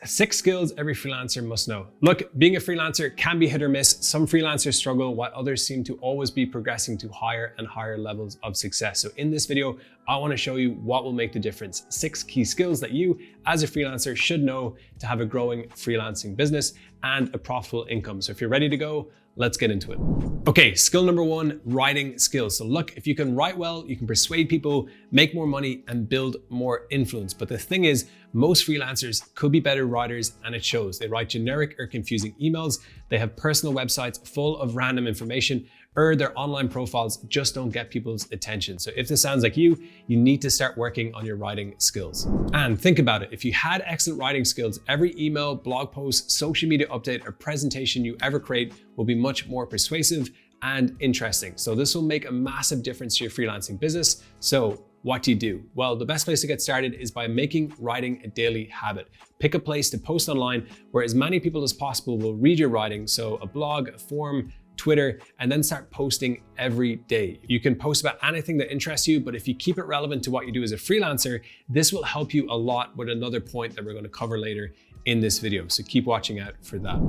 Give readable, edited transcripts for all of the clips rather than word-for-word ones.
6 skills every freelancer must know. Look, being a freelancer can be hit or miss. Some freelancers struggle while others seem to always be progressing to higher and higher levels of success. So in this video, I want to show you what will make the difference. 6 key skills that you as a freelancer should know to have a growing freelancing business and a profitable income. So if you're ready to go, let's get into it. Okay, skill number 1, writing skills. So look, if you can write well, you can persuade people, make more money, and build more influence. But the thing is, most freelancers could be better writers, and it shows. They write generic or confusing emails, they have personal websites full of random information, or their online profiles just don't get people's attention. So if this sounds like you need to start working on your writing skills. And think about it, if you had excellent writing skills, every email, blog post, social media update, or presentation you ever create will be much more persuasive and interesting. So this will make a massive difference to your freelancing business. So what do you do? Well, the best place to get started is by making writing a daily habit. Pick a place to post online where as many people as possible will read your writing. So a blog, a forum, Twitter, and then start posting every day. You can post about anything that interests you, but if you keep it relevant to what you do as a freelancer, this will help you a lot with another point that we're going to cover later in this video. So keep watching out for that.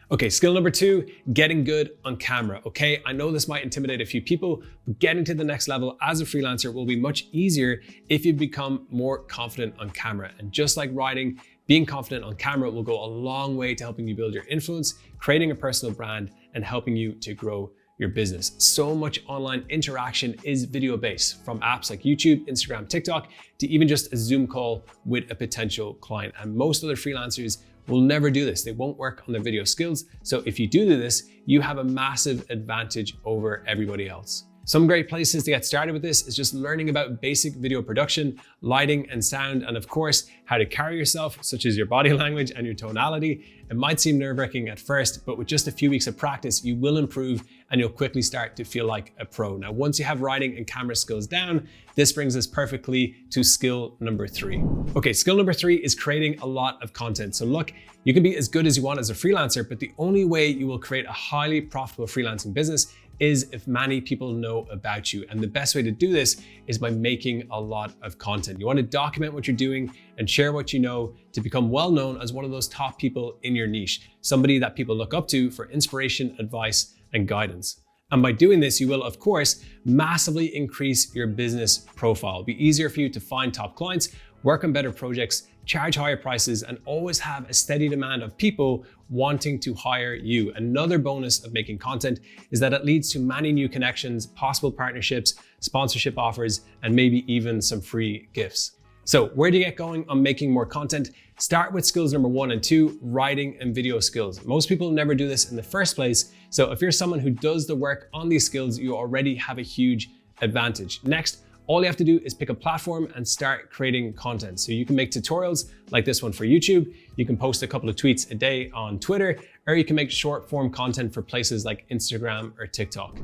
Okay, skill number 2, getting good on camera. Okay, I know this might intimidate a few people, but getting to the next level as a freelancer will be much easier if you become more confident on camera. And just like writing, being confident on camera will go a long way to helping you build your influence, creating a personal brand, and helping you to grow your business. So much online interaction is video-based, from apps like YouTube, Instagram, TikTok, to even just a Zoom call with a potential client. And most other freelancers will never do this. They won't work on their video skills. So if you do this, you have a massive advantage over everybody else. Some great places to get started with this is just learning about basic video production, lighting and sound, and of course, how to carry yourself, such as your body language and your tonality. It might seem nerve-wracking at first, but with just a few weeks of practice, you will improve and you'll quickly start to feel like a pro. Now, once you have writing and camera skills down, this brings us perfectly to skill number 3. Okay, skill number 3 is creating a lot of content. So look, you can be as good as you want as a freelancer, but the only way you will create a highly profitable freelancing business is if many people know about you. And the best way to do this is by making a lot of content. You want to document what you're doing and share what you know to become well known as one of those top people in your niche, somebody that people look up to for inspiration, advice, and guidance. And by doing this, you will, of course, massively increase your business profile. It'll be easier for you to find top clients, work on better projects, charge higher prices, and always have a steady demand of people wanting to hire you. Another bonus of making content is that it leads to many new connections, possible partnerships, sponsorship offers, and maybe even some free gifts. So where do you get going on making more content? Start with skills number 1 and 2, writing and video skills. Most people never do this in the first place. So if you're someone who does the work on these skills, you already have a huge advantage. Next, all you have to do is pick a platform and start creating content. So you can make tutorials like this one for YouTube, you can post a couple of tweets a day on Twitter, or you can make short form content for places like Instagram or TikTok.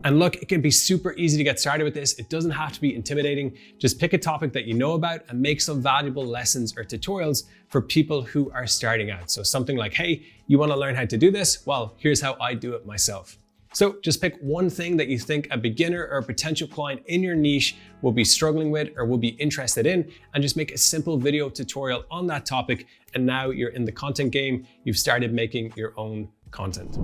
And look, it can be super easy to get started with this. It doesn't have to be intimidating. Just pick a topic that you know about and make some valuable lessons or tutorials for people who are starting out. So something like, hey, you want to learn how to do this? Well, here's how I do it myself. So just pick one thing that you think a beginner or a potential client in your niche will be struggling with or will be interested in, and just make a simple video tutorial on that topic. And now you're in the content game. You've started making your own content.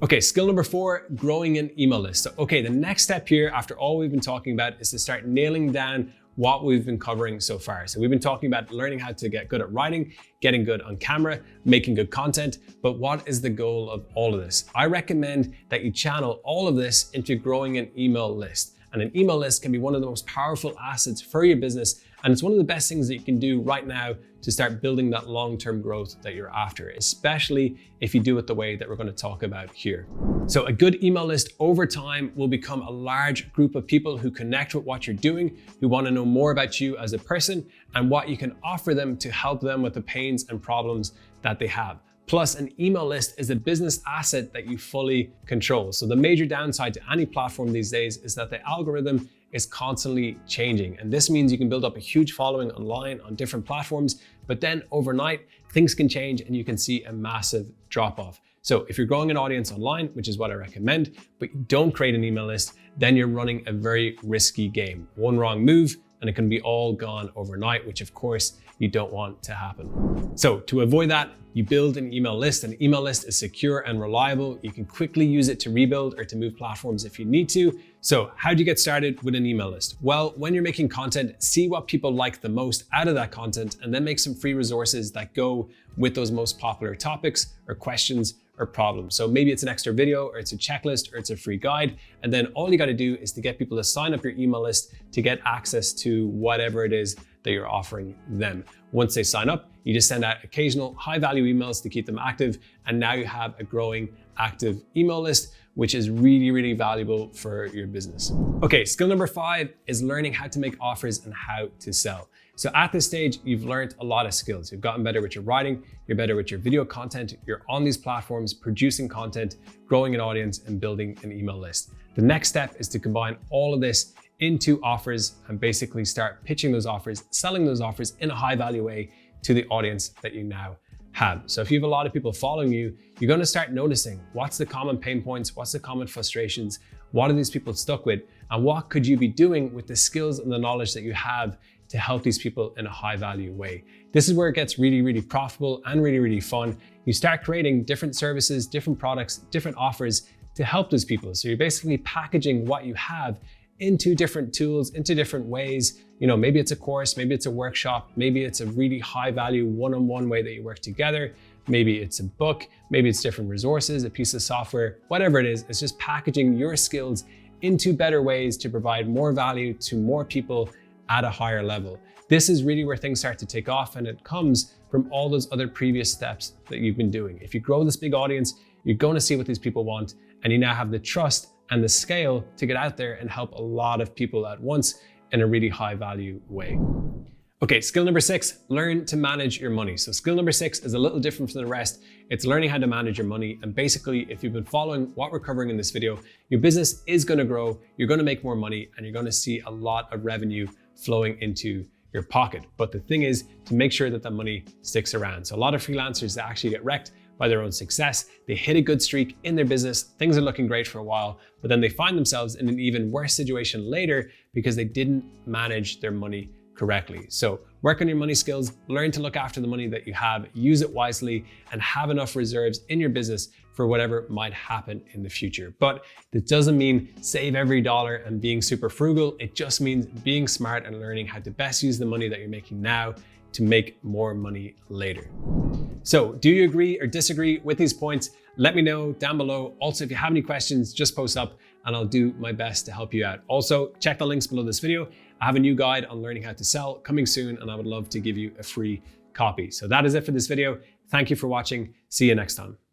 Okay, skill number 4, growing an email list. So, okay, the next step here after all we've been talking about is to start nailing down what we've been covering so far. So we've been talking about learning how to get good at writing, getting good on camera, making good content, but what is the goal of all of this? I recommend that you channel all of this into growing an email list. And an email list can be one of the most powerful assets for your business. And it's one of the best things that you can do right now to start building that long-term growth that you're after, especially if you do it the way that we're going to talk about here. So a good email list over time will become a large group of people who connect with what you're doing, who want to know more about you as a person and what you can offer them to help them with the pains and problems that they have. Plus, an email list is a business asset that you fully control. So the major downside to any platform these days is that the algorithm is constantly changing. And this means you can build up a huge following online on different platforms, but then overnight, things can change and you can see a massive drop off. So if you're growing an audience online, which is what I recommend, but you don't create an email list, then you're running a very risky game. One wrong move and it can be all gone overnight, which of course you don't want to happen. So to avoid that, you build an email list. An email list is secure and reliable. You can quickly use it to rebuild or to move platforms if you need to. So how do you get started with an email list? Well, when you're making content, see what people like the most out of that content, and then make some free resources that go with those most popular topics or questions or problems. So maybe it's an extra video, or it's a checklist, or it's a free guide. And then all you got to do is to get people to sign up your email list to get access to whatever it is that you're offering them. Once they sign up, you just send out occasional high value emails to keep them active. And now you have a growing active email list, which is really, really valuable for your business. Okay, skill number 5 is learning how to make offers and how to sell. So at this stage, you've learned a lot of skills. You've gotten better with your writing, you're better with your video content, you're on these platforms, producing content, growing an audience, and building an email list. The next step is to combine all of this into offers and basically start pitching those offers, selling those offers in a high value way to the audience that you now have. So if you have a lot of people following you, you're going to start noticing what's the common pain points, what's the common frustrations, what are these people stuck with, and what could you be doing with the skills and the knowledge that you have to help these people in a high value way. This is where it gets really, really profitable and really, really fun. You start creating different services, different products, different offers to help those people. So you're basically packaging what you have into different tools, into different ways. You know, maybe it's a course, maybe it's a workshop, maybe it's a really high value one-on-one way that you work together. Maybe it's a book, maybe it's different resources, a piece of software, whatever it is, it's just packaging your skills into better ways to provide more value to more people at a higher level. This is really where things start to take off, and it comes from all those other previous steps that you've been doing. If you grow this big audience, you're going to see what these people want, and you now have the trust and the scale to get out there and help a lot of people at once in a really high value way. Okay, skill number 6, learn to manage your money. So skill number 6 is a little different from the rest. It's learning how to manage your money. And basically, if you've been following what we're covering in this video, your business is going to grow, you're going to make more money, and you're going to see a lot of revenue flowing into your pocket. But the thing is to make sure that the money sticks around. So a lot of freelancers that actually get wrecked by their own success, they hit a good streak in their business, things are looking great for a while, but then they find themselves in an even worse situation later because they didn't manage their money correctly. So work on your money skills, learn to look after the money that you have, use it wisely, and have enough reserves in your business for whatever might happen in the future. But that doesn't mean save every dollar and being super frugal. It just means being smart and learning how to best use the money that you're making now to make more money later. So do you agree or disagree with these points? Let me know down below. Also, if you have any questions, just post up and I'll do my best to help you out. Also, check the links below this video. I have a new guide on learning how to sell coming soon, and I would love to give you a free copy. So that is it for this video. Thank you for watching. See you next time.